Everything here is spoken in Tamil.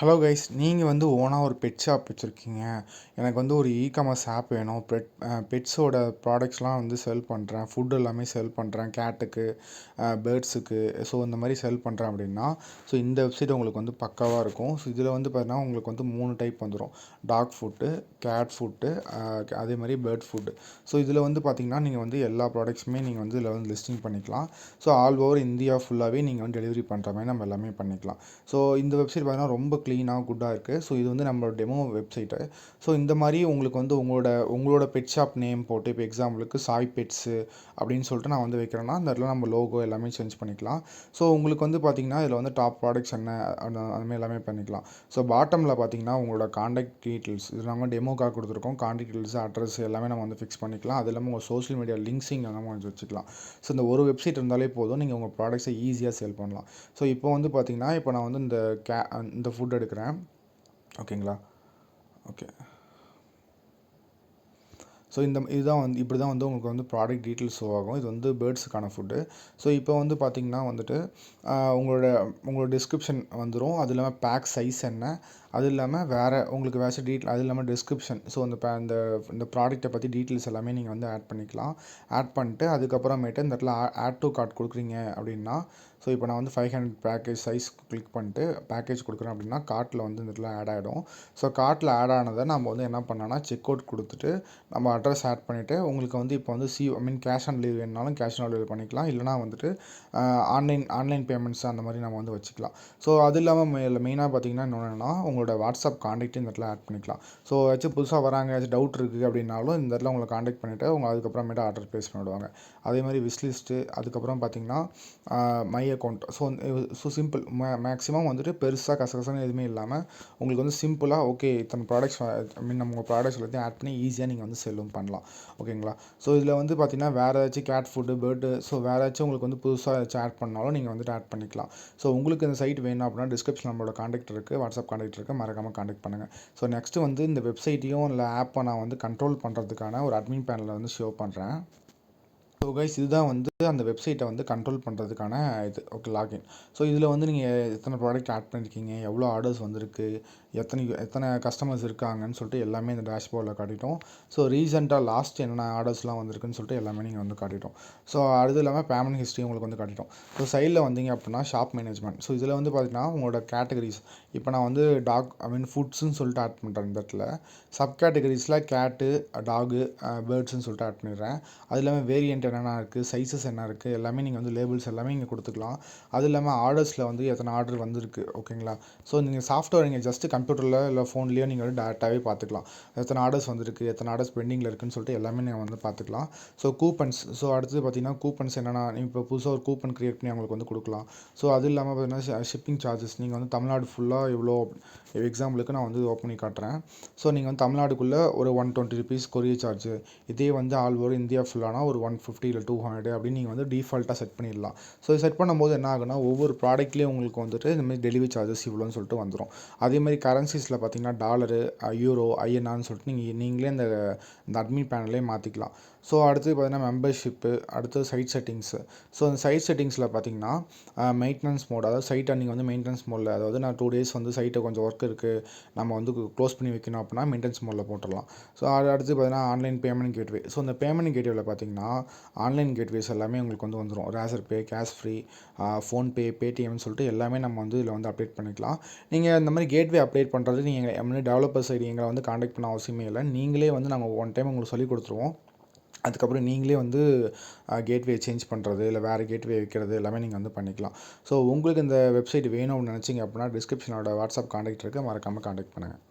ஹலோ கைஸ், நீங்கள் வந்து ஓனாக ஒரு பெட் ஷாப் வச்சுருக்கீங்க. எனக்கு வந்து ஒரு இ-காமர்ஸ் ஆப் வேணும். பெட்ஸோட ப்ராடக்ட்ஸ்லாம் வந்து செல் பண்ணுறேன். ஃபுட் எல்லாமே செல் பண்ணுறேன். கேட்டுக்கு, பேர்ட்ஸுக்கு. ஸோ இந்த மாதிரி செல் பண்ணுறேன் அப்படின்னா, ஸோ இந்த வெப்சைட் உங்களுக்கு வந்து பக்காவாக இருக்கும். ஸோ இதில் வந்து பார்த்தீங்கன்னா உங்களுக்கு வந்து 3 டைப் வந்துடும். டாக் ஃபுட்டு, கேட் ஃபுட்டு, அதே மாதிரி பேர்ட் ஃபுட்டு. ஸோ இதில் வந்து பார்த்தீங்கன்னா நீங்கள் வந்து எல்லா ப்ராடக்ட்ஸுமே நீங்கள் வந்து இதில் வந்து லிஸ்டிங் பண்ணிக்கலாம். ஸோ ஆல் ஓவர் இந்தியா ஃபுல்லாகவே நீங்கள் வந்து டெலிவரி பண்ணுற மாதிரி நம்ம எல்லாமே பண்ணிக்கலாம். ஸோ இந்த வெப்சைட் பார்த்தீங்கன்னா ரொம்ப க்ளீனாக குட்டாக இருக்குது. ஸோ இது வந்து நம்மளோட டெமோ வெப்சைட்டு. ஸோ இந்த மாதிரி உங்களுக்கு வந்து உங்களோட பெட் ஷாப் நேம் போட்டு, இப்போ எக்ஸாம்பிளுக்கு சாய் பெட்ஸு அப்படின்னு சொல்லிட்டு நான் வந்து வைக்கிறேன்னா, அந்த இடத்துல நம்ம லோகோ எல்லாமே சேஞ்ச் பண்ணிக்கலாம். ஸோ உங்களுக்கு வந்து பார்த்திங்கன்னா இதில் வந்து டாப் ப்ராடக்ட்ஸ் என்ன அதுமாதிரி எல்லாமே பண்ணிக்கலாம். ஸோ பாட்டமில் பார்த்தீங்கன்னா உங்களோட காண்டாக்ட் டீட்டெயில்ஸ் இது நாங்கள் டெமோக்காக கொடுத்துருக்கோம். காண்டாக்ட் டீட்டெயில்ஸ், அட்ரஸ் எல்லாமே நம்ம வந்து ஃபிக்ஸ் பண்ணிக்கலாம். அது இல்லாமல் உங்கள் சோஷியல் மீடியா லிங்க்ஸிங் நம்ம வந்து வச்சுக்கலாம். ஸோ இந்த ஒரு வெப்சைட் இருந்தாலே போதும், நீங்கள் உங்கள் ப்ராடக்ட்ஸை ஈஸியாக சேல் பண்ணலாம். ஸோ இப்போ வந்து பார்த்திங்கன்னா இப்போ நான் வந்து இந்த ஃபுட் எடுக்கிறேன். ஓகேங்களா? ஓகே. ஸோ இதுதான் வந்து இப்படி தான் வந்து உங்களுக்கு வந்து ப்ராடக்ட் டீட்டெயில்ஸ் ஷோ ஆகும். இது வந்து பேர்ட்ஸுக்கான ஃபுட்டு. ஸோ இப்போ வந்து பார்த்திங்கன்னா வந்துட்டு உங்களோட டிஸ்கிரிப்ஷன் வந்துடும். அது இல்லாமல் பேக் சைஸ் என்ன, அது இல்லாமல் வேறு உங்களுக்கு வேறு டீட்டெயில், அது இல்லாமல் டிஸ்கிரிப்ஷன். ஸோ இந்த ப்ராடக்ட்டை பற்றி டீட்டெயில்ஸ் எல்லாமே நீங்கள் வந்து ஆட் பண்ணிக்கலாம். ஆட் பண்ணிட்டு அதுக்கப்புறமேட்டு இந்த இடத்துல ஆட் டு கார்ட் கொடுக்குறீங்க அப்படின்னா, ஸோ இப்போ நான் வந்து 500 பேக்கேஜ் சைஸ் கிளிக் பண்ணிட்டு பேக்கேஜ் கொடுக்குறேன் அப்படின்னா கார்ட்டில் வந்து இந்த இடத்துல ஆட் ஆகிடும். ஸோ கார்ட்டில் ஆட் ஆனதை நம்ம வந்து என்ன பண்ணோன்னா செக் அவுட் கொடுத்துட்டு நம்ம அட்ரஸ் ஆட் பண்ணிவிட்டு உங்களுக்கு வந்து இப்போ வந்து கேஷ் ஆன் டெலிவரி வேணுனாலும் கேஷ் ஆன் டெலிவரி பண்ணிக்கலாம். இல்லைனா வந்துட்டு ஆன்லைன் பேமெண்ட்ஸ் அந்த மாதிரி நம்ம வந்து வச்சுக்கலாம். ஸோ அது இல்லாமல் மெயினாக பார்த்தீங்கன்னா இன்னொன்னா உங்களோட வாட்ஸ்அப் காண்டாக்ட் இந்த இடத்துல ஆட் பண்ணிக்கலாம். ஸோ ஏதாச்சும் புதுசாக வராங்க, ஏதாச்சும் டவுட் இருக்குது அப்படின்னாலும் இந்த இடத்துல உங்களை காண்டாக்ட் பண்ணிவிட்டு அவங்க அதுக்கப்புறமேட்டு ஆர்டர் ப்ளேஸ் பண்ணிவிடுவாங்க. அதே மாதிரி விஷ்லிஸ்ட்டு, அதுக்கப்புறம் பார்த்தீங்கன்னா my account. So simple maximum வந்துட்டு பெருசாக கசகசன்னு எதுவுமே இல்லாமல் உங்களுக்கு வந்து சிம்பிளாக ஓகே இத்தனை ப்ராடக்ட்ஸ் நம்ம ப்ராடக்ட்ஸ் எல்லாத்தையும் ஆட் பண்ணி ஈஸியாக நீங்கள் வந்து செல்லும் பண்ணலாம். ஓகேங்களா? ஸோ இதில் வந்து பார்த்தீங்கன்னா வேறு ஏதாச்சும் கேட் ஃபுட்டு, பேர்டு, ஸோ வேறு ஏதாச்சும் உங்களுக்கு வந்து புதுசாக ஏதாச்சும் ஆட் பண்ணாலும் நீங்கள் வந்துட்டு ஆட் பண்ணிக்கலாம். ஸோ உங்களுக்கு இந்த சைட் வேணும் அப்படின்னா டிஸ்கிரிப்ஷன் நம்மளோட காண்டாக்ட் இருக்குது, வாட்ஸ்அப் காண்டாக்ட் இருக்குது, மறக்காமல் காண்டாக்ட் பண்ணுங்கள். ஸோ நெக்ஸ்ட்டு வந்து இந்த வெப்சைட்டையும் இல்லை ஆப்பை நான் வந்து கண்ட்ரோல் பண்ணுறதுக்கான ஒரு அட்மின் பேனலை வந்து ஷோ பண்ணுறேன். ஸோ கைஸ், இதுதான் வந்து அந்த வெப்சைட்டை வந்து கண்ட்ரோல் பண்ணுறதுக்கான இது. Okay, login. ஸோ இதில் வந்து நீங்கள் எத்தனை ப்ராடக்ட் ஆட் பண்ணியிருக்கீங்க, எவ்வளோ ஆர்டர்ஸ் வந்திருக்கு, எத்தனை கஸ்டமர்ஸ் இருக்காங்கன்னு சொல்லிட்டு எல்லாமே இந்த டேஷ்போர்டில் காட்டிட்டோம். ஸோ ரீசெண்டாக லாஸ்ட் என்னென்ன ஆர்டர்ஸ்லாம் வந்திருக்குன்னு சொல்லிட்டு எல்லாமே நீங்கள் வந்து காட்டிட்டோம். ஸோ அது இல்லாமல் பேமெண்ட் ஹிஸ்ட்ரி உங்களுக்கு வந்து காட்டிட்டோம். ஸோ சைடில் வந்தீங்க அப்படின்னா ஷாப் மேனேஜ்மெண்ட். ஸோ இதில் வந்து பார்த்தீங்கன்னா உங்களோட கேட்டகரிஸ், இப்போ நான் வந்து ஃபுட்ஸ்ன்னு சொல்லிட்டு ஆட் பண்ணுறேன். இந்த இடத்துல சப் கேட்டகரிஸில் கேட்டு, டாகு, பேர்ட்ஸ்ன்னு சொல்லிட்டு ஆட் பண்ணிடுறேன். அது இல்லாமல் வேரியண்ட் என்னென்ன இருக்குது, சைஸஸ் என்ன இருக்குது, எல்லாமே நீங்கள் வந்து லேபிள்ஸ் எல்லாமே இங்கே கொடுத்துக்கலாம். அது இல்லாமல் ஆர்டர்ஸில் வந்து எத்தனை ஆர்டர் வந்திருக்கு. ஓகேங்களா? ஸோ நீங்கள் சாஃப்ட்வேர் நீங்கள் ஜஸ்ட்டு கம்ப்யூட்டரில் இல்லை ஃபோன்லேயோ நீங்கள் வந்து டேரெக்டாகவே பார்த்துக்கலாம். எத்தனை ஆர்டர்ஸ் வந்திருக்கு, எத்தனை ஆர்டர்ஸ் பெண்டிங்கில் இருக்குதுன்னு சொல்லிட்டு எல்லாமே நீங்கள் வந்து பார்த்துக்கலாம். ஸோ கூப்பன்ஸ், ஸோ அடுத்தது பார்த்தீங்கன்னா கூப்பன்ஸ் என்னென்னா இப்போ புதுசாக ஒரு கூப்பன் க்ரியேட் பண்ணி அவங்களுக்கு வந்து கொடுக்கலாம். ஸோ அது இல்லாமல் பார்த்தீங்கன்னா ஷிப்பிங் சார்ஜஸ் நீங்கள் வந்து தமிழ்நாடு ஃபுல்லாக எவ்வளோ, எக்ஸாம்பிளுக்கு நான் வந்து ஓப்பன் பண்ணி காட்டுறேன். ஸோ நீங்கள் வந்து தமிழ்நாடுக்குள்ளே ஒரு 120 ருபீஸ் கொரியர் சார்ஜ். இதே வந்து ஆல் ஓவர் இந்தியா ஃபுல்லானா ஒரு 150 இல்லை 200 அப்படின்னு நீங்கள் வந்து டிஃபால்ட்டாக செட் பண்ணிடலாம். ஸோ செட் பண்ணும்போது என்ன ஆகுனா ஒவ்வொரு ப்ராடக்ட்லேயும் உங்களுக்கு வந்துட்டு இந்தமாதிரி டெலிவரி சார்ஜஸ் இவ்வளோன்னு சொல்லிட்டு வந்துடும். அதேமாதிரி கரன்சிஸில் பார்த்தீங்கன்னா டாலரு, யூரோ, ஐஎன்ஆர்னு சொல்லிட்டு நீங்களே இந்த அட்மின் பேனல்லே மாற்றிக்கலாம். ஸோ அடுத்தது பார்த்தீங்கன்னா மெம்பர்ஷிப்பு, அடுத்தது சைட் செட்டிங்ஸு. ஸோ அந்த சைட் செட்டிங்ஸில் பார்த்தீங்கன்னா மெயின்டெனன்ஸ் மோட், அதாவது சைட்டை நீங்கள் வந்து மெயின்டெனன்ஸ் மோடில், அதாவது நான் 2 டேஸ் வந்து சைட்டை கொஞ்சம் ஒர்க் இருக்குது நம்ம வந்து க்ளோஸ் பண்ணி வைக்கணும் அப்படின்னா மெயின்டெனன்ஸ் மோடில் போட்டுடலாம். ஸோ அடுத்து பார்த்தீங்கன்னா ஆன்லைன் பேமெண்ட் கேட்வே. ஸோ இந்த பேமெண்ட் கேட்வேல பார்த்தீங்கன்னா ஆன்லைன் கேட்வேஸ் எல்லாமே உங்களுக்கு வந்து வந்துடும். ரேசர் பே, கேஷ் ஃப்ரீ, ஃபோன்பே, பேடிஎம்னு சொல்லிட்டு எல்லாமே நம்ம வந்து இதில் வந்து அப்டேட் பண்ணிக்கலாம். நீங்கள் இந்த மாதிரி கேட்வே அப்டேட் பண்ணுறது நீங்கள் டெவலப்பர் சைடு எங்களை வந்து காண்டாக்ட் பண்ண அவசியமே இல்லை. நீங்களே வந்து நாங்கள் ஒன் டைம் உங்களுக்கு சொல்லி கொடுத்துருவோம். அதுக்கப்புறம் நீங்களே வந்து கேட்வே சேஞ்ச் பண்ணுறது இல்லை வேறு கேட்வே வைக்கிறது எல்லாமே நீங்கள் வந்து பண்ணிக்கலாம். ஸோ உங்களுக்கு இந்த வெப்சைட் வேணும் அப்படின்னு நினச்சிங்க அப்படின்னா டிஸ்கிரிப்ஷனோட வாட்ஸ்அப் காண்டாக்ட் இருக்குது, மறக்காமல் காண்டாக்ட் பண்ணுங்கள்.